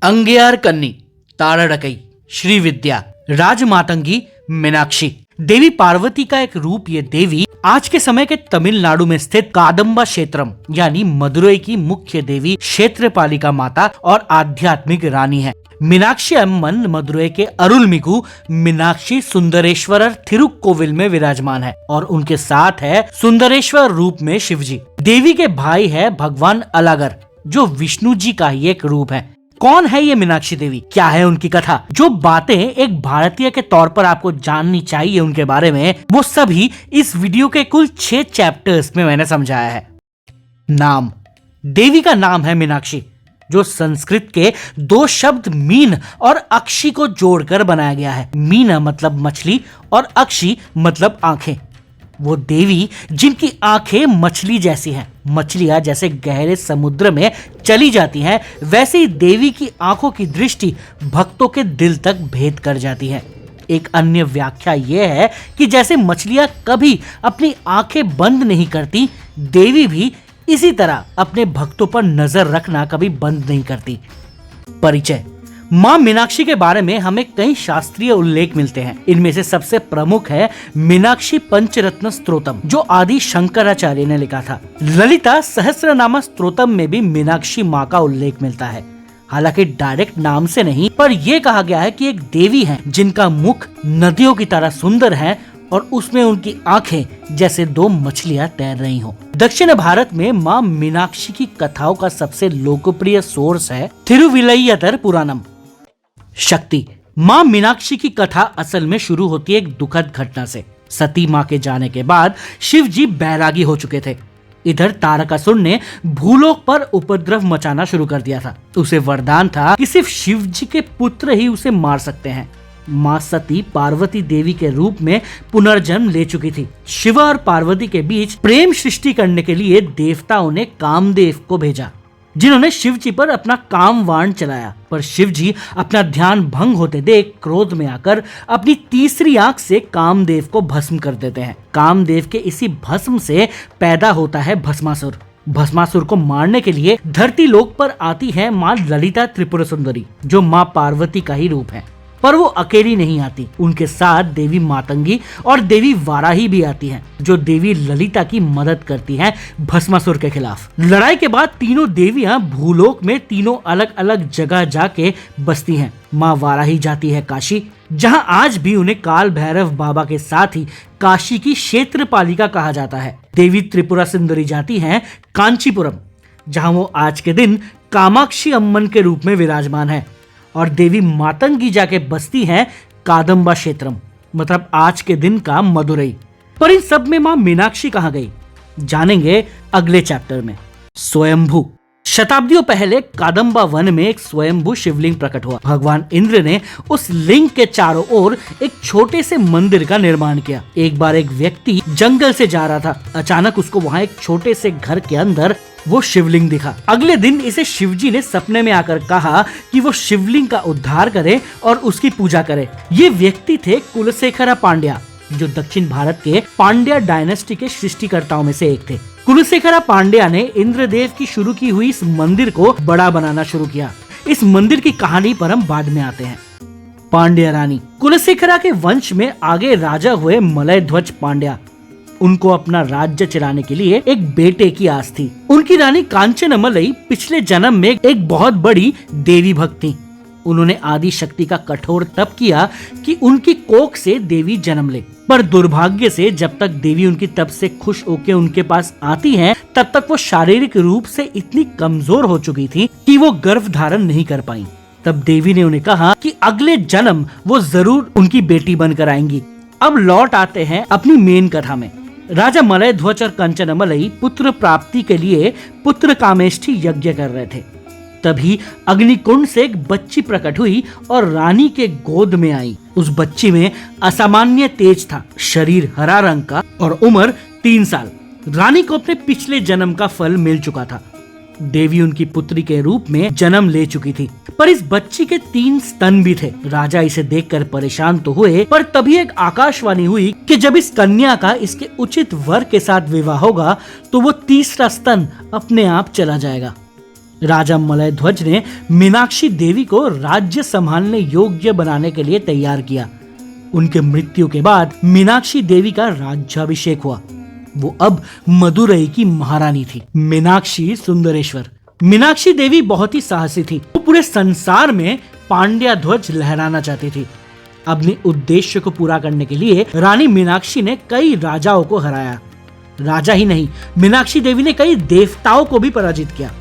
अंगियार कन्नी, ताड़ाडकई, श्री विद्या, राजमातंगी, मीनाक्षी। देवी पार्वती का एक रूप ये देवी आज के समय के तमिलनाडु में स्थित कादम्बा क्षेत्रम यानी मदुरई की मुख्य देवी क्षेत्रपालिका माता और आध्यात्मिक रानी है। मीनाक्षी अम्मन मदुरई के अरुलमिगु मीनाक्षी सुंदरेश्वरर थिरुक्कोविल में विराजमान है और उनके साथ है सुंदरेश्वर रूप में शिवजी। देवी के भाई है भगवान अलागर जो विष्णु जी का ही एक रूप है। कौन है ये मीनाक्षी देवी, क्या है उनकी कथा, जो बातें एक भारतीय के तौर पर आपको जाननी चाहिए उनके बारे में, वो सभी इस वीडियो के कुल 6 चैप्टर्स में मैंने समझाया है। नाम, देवी का नाम है मीनाक्षी, जो संस्कृत के 2 शब्द मीन और अक्षी को जोड़कर बनाया गया है। मीना मतलब मछली और अक्षी मतलब आंखें। वो देवी जिनकी आंखें मछली जैसी हैं। मछलियां जैसे गहरे समुद्र में चली जाती हैं, वैसे ही देवी की आंखों की दृष्टि भक्तों के दिल तक भेद कर जाती है। एक अन्य व्याख्या यह है कि जैसे मछलियां कभी अपनी आंखें बंद नहीं करती, देवी भी इसी तरह अपने भक्तों पर नजर रखना कभी बंद नहीं करती। परिचय। मां मीनाक्षी के बारे में हमें कई शास्त्रीय उल्लेख मिलते हैं। इनमें से सबसे प्रमुख है मीनाक्षी पंचरत्न स्तोत्रम, जो आदि शंकराचार्य ने लिखा था। ललिता सहस्रनामा स्तोत्रम में भी मीनाक्षी मां का उल्लेख मिलता है। हालांकि डायरेक्ट नाम से नहीं, पर यह कहा गया है कि एक देवी है जिनका मुख नदियों की तरह सुंदर है और उसमें उनकी आंखें जैसे 2 मछलियां तैर रही हो। दक्षिण भारत में मां मीनाक्षी की कथाओं का सबसे लोकप्रिय सोर्स है थिरुविलय्यर पुराणम। शक्ति। मां मीनाक्षी की कथा असल में शुरू होती है एक दुखद घटना से। सती मां के जाने के बाद शिव जी बैरागी हो चुके थे। इधर तारकासुर ने भूलोक पर उपद्रव मचाना शुरू कर दिया था। उसे वरदान था कि सिर्फ शिव जी के पुत्र ही उसे मार सकते हैं। मां सती पार्वती देवी के रूप में पुनर्जन्म ले चुकी थी। शिव और पार्वती के बीच प्रेम सृष्टि करने के लिए देवताओं ने कामदेव को भेजा, जिन्होंने शिव जी पर अपना काम वाण चलाया। पर शिव जी अपना ध्यान भंग होते देख क्रोध में आकर अपनी तीसरी आंख से कामदेव को भस्म कर देते हैं। कामदेव के इसी भस्म से पैदा होता है भस्मासुर। भस्मासुर को मारने के लिए धरती लोक पर आती है मां ललिता त्रिपुर सुंदरी, जो मां पार्वती का ही रूप है। पर वो अकेली नहीं आती, उनके साथ देवी मातंगी और देवी वाराही भी आती हैं, जो देवी ललिता की मदद करती हैं भस्मासुर के खिलाफ। लड़ाई के बाद तीनों देवियां भूलोक में तीनों अलग अलग जगह जाके बसती हैं। मां वाराही जाती है काशी, जहां आज भी उन्हें काल भैरव बाबा के साथ ही काशी की क्षेत्रपालिका कहा जाता है। देवी त्रिपुरा सुंदरी जाती हैं कांचीपुरम, जहां वो आज के दिन कामाक्षी अम्मन के रूप में विराजमान है। और देवी मातंगी जाके बसती हैं कादम्बा क्षेत्रम, मतलब आज के दिन का मदुरई। पर इन सब में मां मीनाक्षी कहां गई, जानेंगे अगले चैप्टर में। स्वयंभू। शताब्दियों पहले कादम्बा वन में एक स्वयंभू शिवलिंग प्रकट हुआ। भगवान इंद्र ने उस लिंग के चारों ओर एक छोटे से मंदिर का निर्माण किया। एक बार एक व्यक्ति जंगल से जा रहा था। अचानक उसको वहां एक छोटे से घर के अंदर वो शिवलिंग दिखा। अगले दिन इसे शिवजी ने सपने में आकर कहा कि वो शिवलिंग का उद्धार करे और उसकी पूजा करे। ये व्यक्ति थे कुलशेखरा पांड्या, जो दक्षिण भारत के पांड्या डायनेस्टी के सृष्टिकर्ताओं में से एक थे। कुलशेखरा पांड्या ने इंद्रदेव की शुरू की हुई इस मंदिर को बड़ा बनाना शुरू किया। इस मंदिर की कहानी पर हम बाद में आते हैं। पांड्या रानी। कुलशेखरा के वंश में आगे राजा हुए मलय ध्वज पांड्या। उनको अपना राज्य चलाने के लिए एक बेटे की आस थी। उनकी रानी कांचनमलई पिछले जन्म में एक बहुत बड़ी देवी भक्त थी। उन्होंने आदि शक्ति का कठोर तप किया कि उनकी कोख से देवी जन्म ले। पर दुर्भाग्य से जब तक देवी उनकी तप से खुश होकर उनके पास आती हैं, तब तक वो शारीरिक रूप से इतनी कमजोर हो चुकी थी कि वो गर्भ धारण नहीं कर पाई। तब देवी ने उन्हें कहा कि अगले जन्म वो जरूर उनकी बेटी बनकर आएंगी। अब लौट आते हैं अपनी मेन कथा में। राजा मलय ध्वज और कंचनमलई पुत्र प्राप्ति के लिए पुत्र कामेष्ठी यज्ञ कर रहे थे। तभी अग्निकुंड से एक बच्ची प्रकट हुई और रानी के गोद में आई। उस बच्ची में असामान्य तेज था, शरीर हरा रंग का और उम्र 3 साल। रानी को अपने पिछले जन्म का फल मिल चुका था। देवी उनकी पुत्री के रूप में जन्म ले चुकी थी, पर इस बच्ची के 3 स्तन भी थे। राजा इसे देखकर परेशान तो हुए, पर तभी एक आकाशवाणी हुई कि जब इस कन्या का इसके उचित वर के साथ विवाह होगा तो वो तीसरा स्तन अपने आप चला जाएगा। राजा मलय ध्वज ने मीनाक्षी देवी को राज्य संभालने योग्य बनाने के लिए तैयार किया। उनके मृत्यु के बाद मीनाक्षी देवी का राज्याभिषेक हुआ। वो अब मदुरई की महारानी थी। मीनाक्षी सुंदरेश्वर। मीनाक्षी देवी बहुत ही साहसी थी। वो पूरे संसार में पांड्या ध्वज लहराना चाहती थी। अपने उद्देश्य को पूरा करने के लिए रानी मीनाक्षी ने कई राजाओं को हराया। राजा ही नहीं, मीनाक्षी देवी ने कई देवताओं को भी पराजित किया।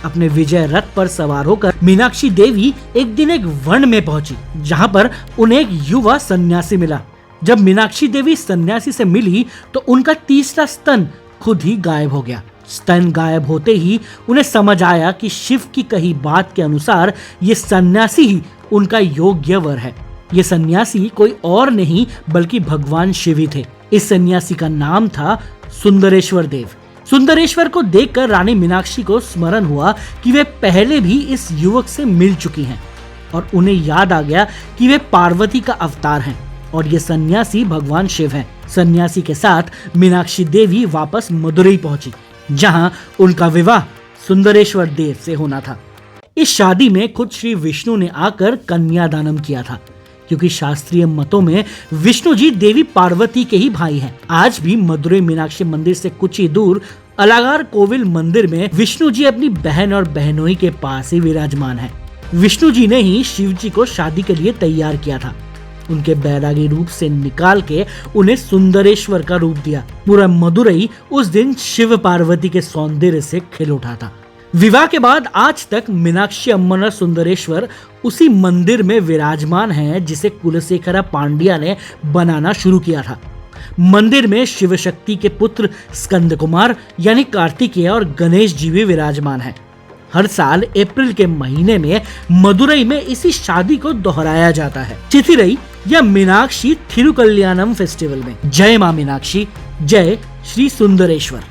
अपने विजय रथ पर सवार होकर मीनाक्षी देवी एक दिन एक वन में पहुंची, जहां पर उन्हें एक युवा सन्यासी मिला। जब मीनाक्षी देवी सन्यासी से मिली तो उनका तीसरा स्तन खुद ही गायब हो गया। स्तन गायब होते ही उन्हें समझ आया कि शिव की कही बात के अनुसार ये सन्यासी ही उनका योग्य वर है। ये सन्यासी कोई और नहीं बल्कि भगवान शिव ही थे। इस सन्यासी का नाम था सुंदरेश्वर देव। सुंदरेश्वर को देखकर रानी मीनाक्षी को स्मरण हुआ कि वे पहले भी इस युवक से मिल चुकी हैं और उन्हें याद आ गया कि वे पार्वती का अवतार हैं और ये सन्यासी भगवान शिव हैं। सन्यासी के साथ मीनाक्षी देवी वापस मदुरई पहुंची, जहां उनका विवाह सुंदरेश्वर देव से होना था। इस शादी में खुद श्री विष्णु ने आकर कन्यादानम किया था, क्योंकि शास्त्रीय मतों में विष्णु जी देवी पार्वती के ही भाई हैं। आज भी मदुरई मीनाक्षी मंदिर से कुछ ही दूर अलागार कोविल मंदिर में विष्णु जी अपनी बहन और बहनोई के पास ही विराजमान हैं। विष्णु जी ने ही शिव जी को शादी के लिए तैयार किया था। उनके बैरागी रूप से निकाल के उन्हें सुंदरेश्वर का रूप दिया। पूरा मदुरई उस दिन शिव पार्वती के सौंदर्य से खिल उठा था। विवाह के बाद आज तक मीनाक्षी अम्मन और सुंदरेश्वर उसी मंदिर में विराजमान हैं जिसे कुलशेखरा पांड्या ने बनाना शुरू किया था। मंदिर में शिव शक्ति के पुत्र स्कंद कुमार यानी कार्तिकेय और गणेश जी भी विराजमान हैं। हर साल अप्रैल के महीने में मदुरई में इसी शादी को दोहराया जाता है, चिथिरई या मीनाक्षी थिरुकल्याणम फेस्टिवल में। जय मां मीनाक्षी, जय श्री सुंदरेश्वर।